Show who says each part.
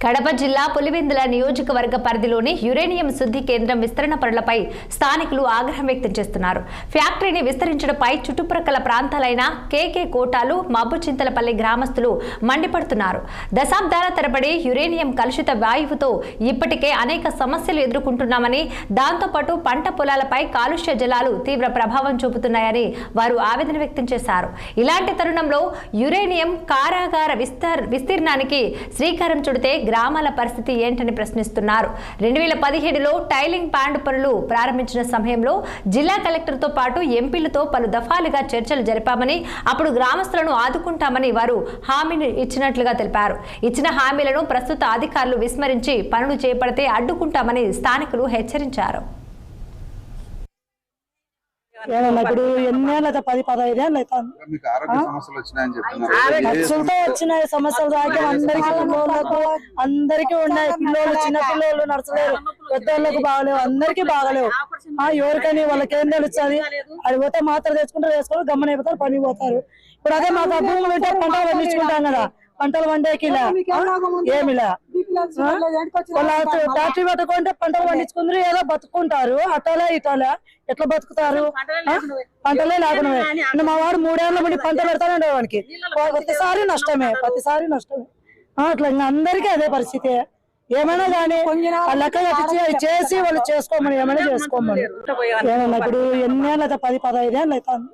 Speaker 1: కడప జిల్లా పులివెందుల నియోజకవర్గ పరిధిలోని యురేనియం శుద్ధి కేంద్రం విస్తరణ పనులపై స్థానికులు ఆగ్రహం వ్యక్తం చేస్తున్నారు. ఫ్యాక్టరీని విస్తరించడంపై చుట్టుప్రక్కల ప్రాంతాలైన కేకే కోటాలు, మబ్బుచింతలపల్లి గ్రామస్తులు మండిపడుతున్నారు. దశాబ్దాల తరబడి యురేనియం కలుషిత వాయువుతో ఇప్పటికే అనేక సమస్యలు ఎదుర్కొంటున్నామని, దాంతోపాటు పంట పొలాలపై కాలుష్య జలాలు తీవ్ర ప్రభావం చూపుతున్నాయని వారు ఆవేదన వ్యక్తం చేశారు. ఇలాంటి తరుణంలో యురేనియం కారాగార విస్తీర్ణానికి శ్రీకారం చుడితే గ్రామాల పరిస్థితి ఏంటని ప్రశ్నిస్తున్నారు. 2017లో టైలింగ్ ప్యాండ్ పనులు ప్రారంభించిన సమయంలో జిల్లా కలెక్టర్తో పాటు ఎంపీలతో పలు దఫాలుగా చర్చలు జరిపామని, అప్పుడు గ్రామస్తులను ఆదుకుంటామని వారు హామీని ఇచ్చినట్లుగా తెలిపారు. ఇచ్చిన హామీలను ప్రస్తుత అధికారులు విస్మరించి పనులు చేపడితే అడ్డుకుంటామని స్థానికులు హెచ్చరించారు.
Speaker 2: ఇప్పుడు ఎన్నేళ్ళ 10-15 ఏళ్ళు అవుతాను. వచ్చినాయి సమస్యలు దాకా అందరికీ ఉన్నాయి. పిల్లలు, చిన్న పిల్లలు నడచలేరు, పెద్దోళ్ళకు బాగలేవు, అందరికీ బాగలేవు. ఎవరికని వాళ్ళకి ఏం తెలుస్తుంది? అది పోతే మాత్రం వేసుకొని గమ్మన అయిపోతారు, పని పోతారు. ఇప్పుడు అదే మాకు భూములు ఉంటే పంటలు పండించుకుంటాం కదా, పంటలు పండేకి ఏమిలా ఫ్యాక్టరీ పెట్టుకుంటే పంటలు పండించుకుందరు, ఏదో బతుకుంటారు. అటాలే ఇటాలే ఎట్లా బతుకుతారు? పంటలే లేకుండా మా వాడు 3 ఏళ్ళ ముందు పంట పెడతానండి. వాడికి ప్రతిసారి నష్టమే. అట్లా ఇంకా అందరికీ అదే పరిస్థితి. ఏమైనా కానీ లెక్క చేసి వాళ్ళు చేసుకోమని, ఏమైనా చేసుకోమని. ఇప్పుడు ఎన్నేళ్ళ 10-15 ఏళ్ళు అవుతాను.